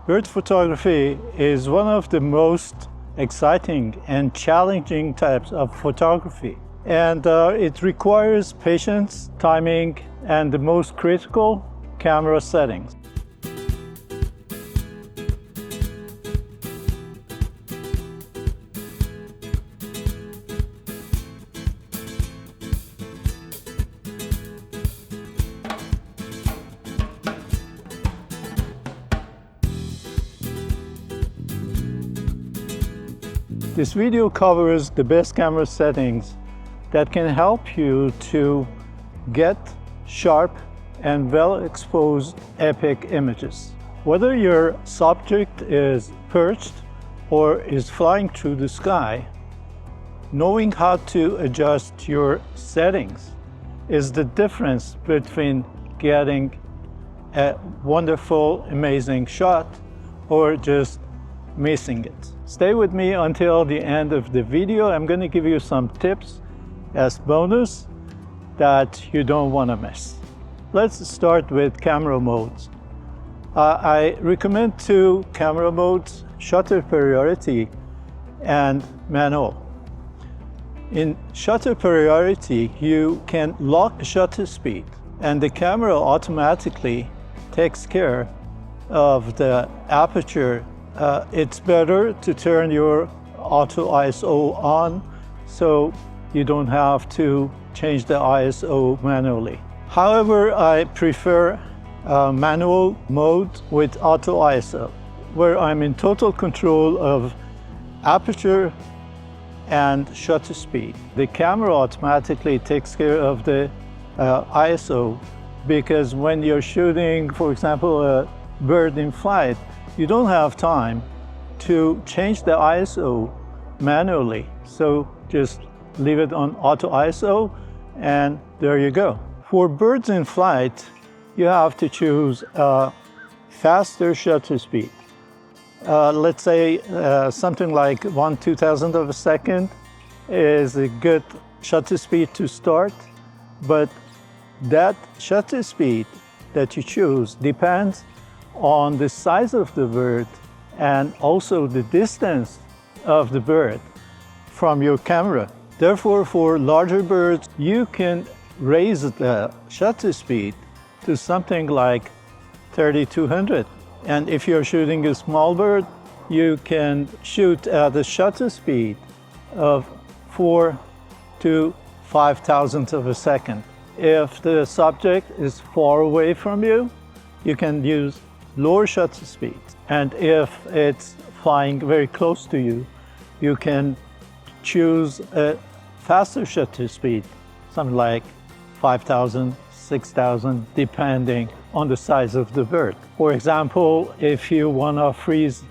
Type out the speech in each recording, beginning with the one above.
Bird photography is one of the most exciting and challenging types of photography. And it requires patience, timing, and the most critical, camera settings. This video covers the best camera settings that can help you to get sharp and well-exposed epic images. Whether your subject is perched or is flying through the sky, knowing how to adjust your settings is the difference between getting a wonderful, amazing shot or just missing it. Stay with me until the end of the video. I'm going to give you some tips as bonus that you don't want to miss. Let's start with camera modes. I recommend two camera modes: shutter priority and manual. In shutter priority, you can lock shutter speed and the camera automatically takes care of the aperture. It's better to turn your auto ISO on so you don't have to change the ISO manually. However, I prefer manual mode with auto ISO, where I'm in total control of aperture and shutter speed. The camera automatically takes care of the ISO, because when you're shooting, for example, a bird in flight, you don't have time to change the ISO manually. So just leave it on auto ISO and there you go. For birds in flight, you have to choose a faster shutter speed. Let's say something like 1/2000 of a second is a good shutter speed to start, but that shutter speed that you choose depends on the size of the bird and also the distance of the bird from your camera. Therefore, for larger birds, you can raise the shutter speed to something like 3200. And if you're shooting a small bird, you can shoot at a shutter speed of 4 to 5,000 of a second. If the subject is far away from you, you can use lower shutter speed. And if it's flying very close to you, you can choose a faster shutter speed, something like 5,000, 6,000, depending on the size of the bird. For example, if you want to freeze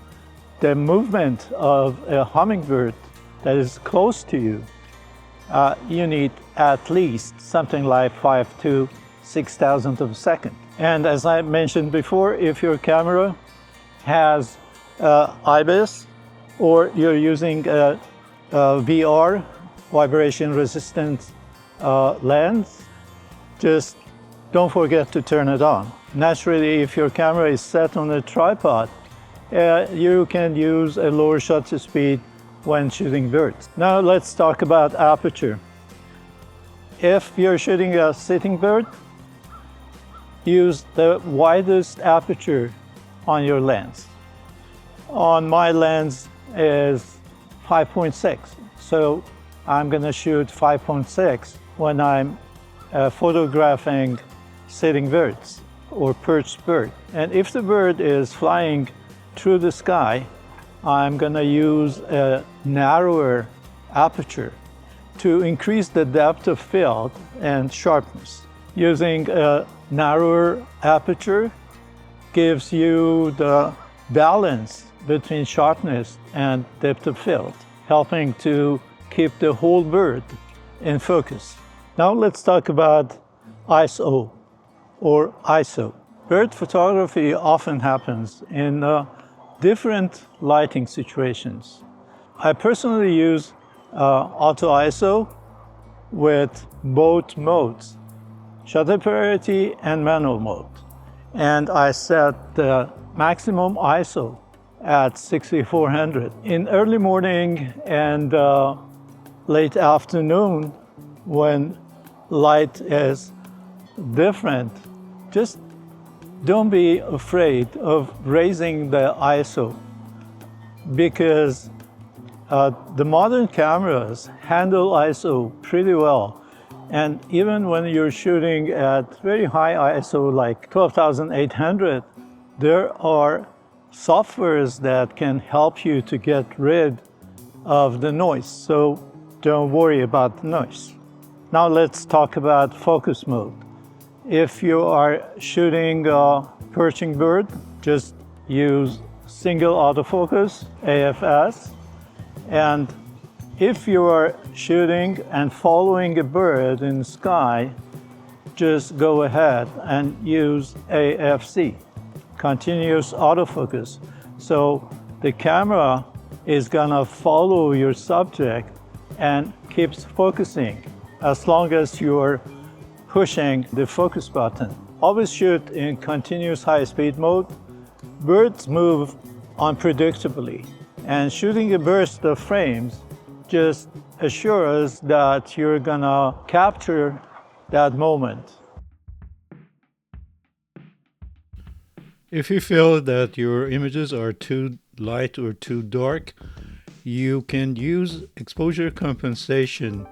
the movement of a hummingbird that is close to you, you need at least something like 5 to 6,000 of a second. And as I mentioned before, if your camera has IBIS or you're using a VR, vibration resistant lens, just don't forget to turn it on. Naturally, if your camera is set on a tripod, you can use a lower shutter speed when shooting birds. Now let's talk about aperture. If you're shooting a sitting bird, use the widest aperture on your lens. On my lens is 5.6, so I'm going to shoot 5.6 when I'm photographing sitting birds or perched bird. And if the bird is flying through the sky, I'm going to use a narrower aperture to increase the depth of field and sharpness. Using a narrower aperture gives you the balance between sharpness and depth of field, helping to keep the whole bird in focus. Now let's talk about ISO or ISO. Bird photography often happens in different lighting situations. I personally use auto ISO with both modes, shutter priority and manual mode. And I set the maximum ISO at 6400. In early morning and late afternoon, when light is different, just don't be afraid of raising the ISO, because the modern cameras handle ISO pretty well. And even when you're shooting at very high ISO, like 12,800, there are softwares that can help you to get rid of the noise. So don't worry about the noise. Now let's talk about focus mode. If you are shooting a perching bird, just use single autofocus, AFS. And if you are shooting and following a bird in the sky, just go ahead and use AFC, continuous autofocus. So the camera is gonna follow your subject and keeps focusing as long as you're pushing the focus button. Always shoot in continuous high-speed mode. Birds move unpredictably, and shooting a burst of frames just assures that you're gonna capture that moment. If you feel that your images are too light or too dark, you can use exposure compensation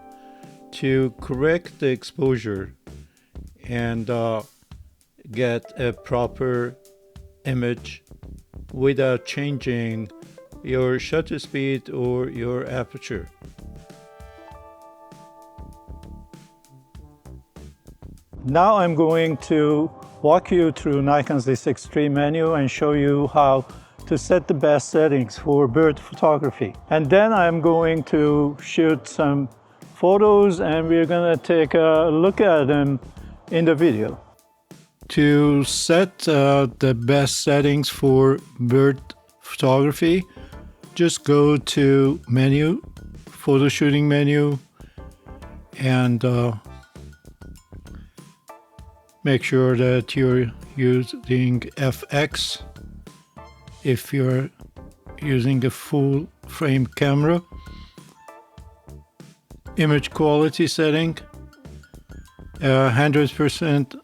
to correct the exposure and get a proper image without changing your shutter speed or your aperture. Now I'm going to walk you through Nikon's Z6 Extreme menu and show you how to set the best settings for bird photography. And then I'm going to shoot some photos and we're gonna take a look at them in the video. To set the best settings for bird photography, just go to menu, photo shooting menu, and make sure that you're using FX if you're using a full frame camera. Image quality setting, 100%.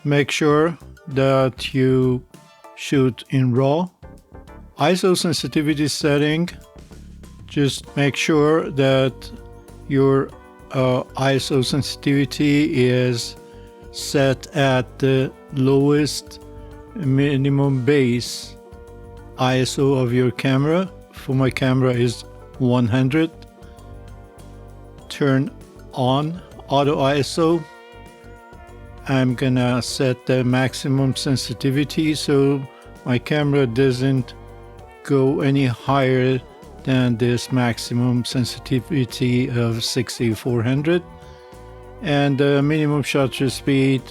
Make sure that you shoot in RAW. ISO sensitivity setting, just make sure that your ISO sensitivity is set at the lowest minimum base ISO of your camera. For my camera is 100. Turn on auto ISO. I'm gonna set the maximum sensitivity so my camera doesn't go any higher than this maximum sensitivity of 6400. And the minimum shutter speed,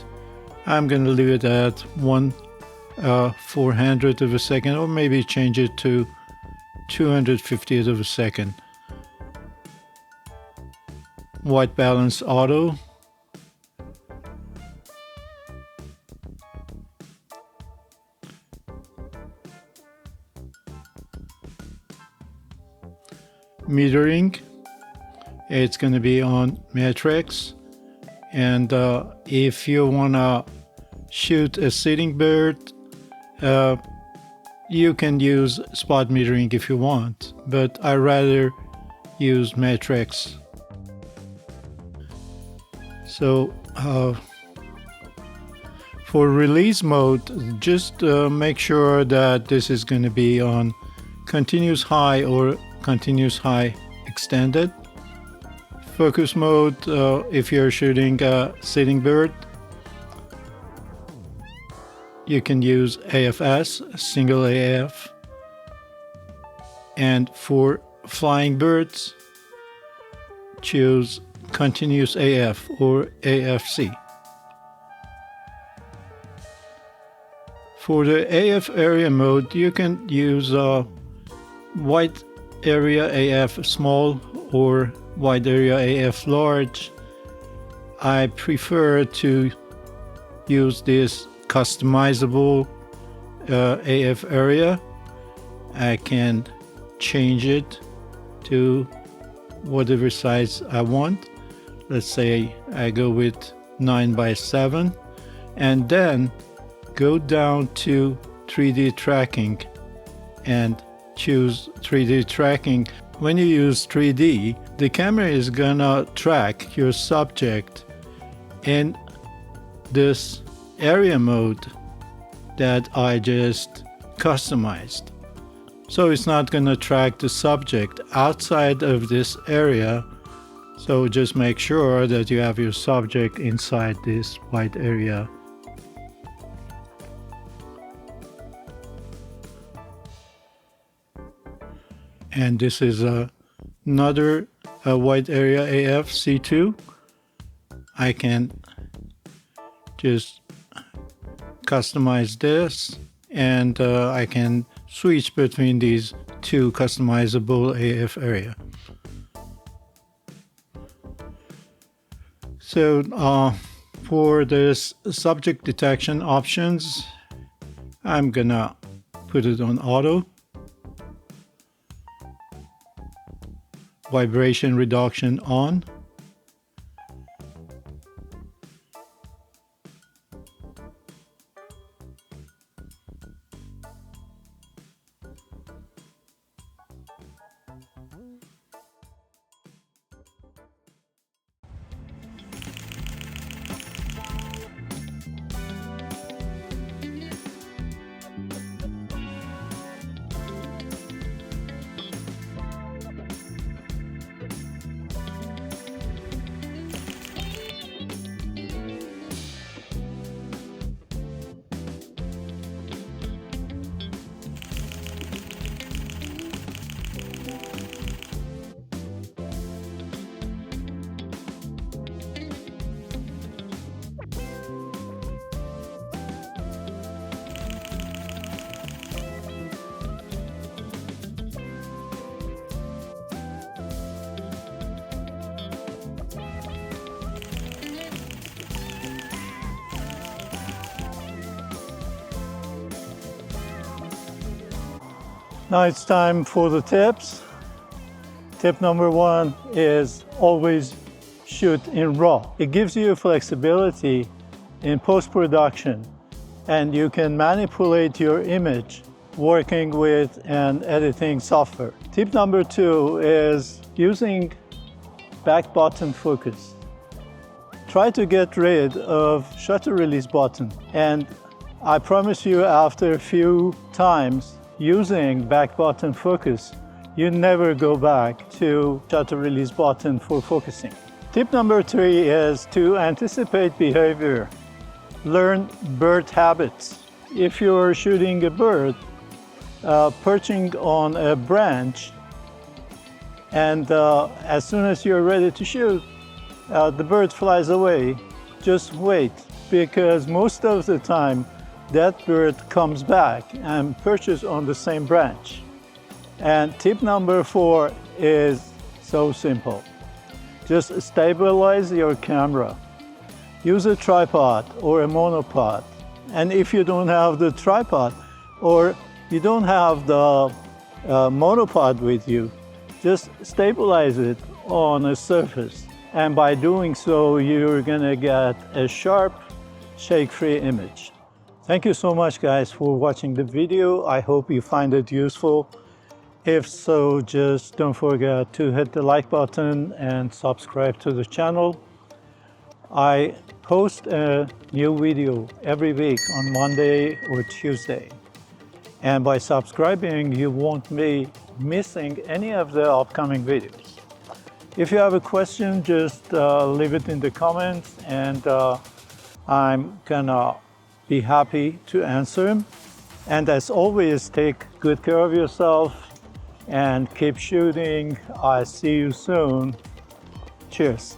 I'm gonna leave it at 1/400 of a second, or maybe change it to 250th of a second. White balance auto. Metering, it's going to be on matrix. And if you want to shoot a sitting bird, you can use spot metering if you want, but I rather use matrix. So for release mode, just make sure that this is going to be on continuous high or continuous high extended. Focus mode, if you're shooting a sitting bird, you can use AFS, single AF. And for flying birds, choose continuous AF or AFC. For the AF area mode, you can use wide area AF small or wide area AF large. I prefer to use this customizable AF area, I can change it to whatever size I want. Let's say I go with 9:7, and then go down to 3D tracking and choose 3D tracking. When you use 3D, the camera is gonna track your subject in this area mode that I just customized. So it's not gonna track the subject outside of this area. So just make sure that you have your subject inside this white area. And this is another white area AF C2. I can just customize this, and I can switch between these two customizable AF area. So for this subject detection options, I'm gonna put it on auto. Vibration reduction on. Now it's time for the tips. Tip number 1 is always shoot in RAW. It gives you flexibility in post-production, and you can manipulate your image working with an editing software. Tip number 2 is using back button focus. Try to get rid of shutter release button, and I promise you, after a few times using back button focus, you never go back to shutter release button for focusing. Tip number 3 is to anticipate behavior. Learn bird habits. If you're shooting a bird perching on a branch, and as soon as you're ready to shoot, the bird flies away, just wait, because most of the time that bird comes back and perches on the same branch. And tip number 4 is so simple. Just stabilize your camera. Use a tripod or a monopod. And if you don't have the tripod or you don't have the monopod with you, just stabilize it on a surface. And by doing so, you're gonna get a sharp, shake-free image. Thank you so much, guys, for watching the video. I hope you find it useful. If so, just don't forget to hit the like button and subscribe to the channel. I post a new video every week on Monday or Tuesday. And by subscribing, you won't be missing any of the upcoming videos. If you have a question, just leave it in the comments, and I'm gonna be happy to answer them. And as always, take good care of yourself and keep shooting. I'll see you soon. Cheers.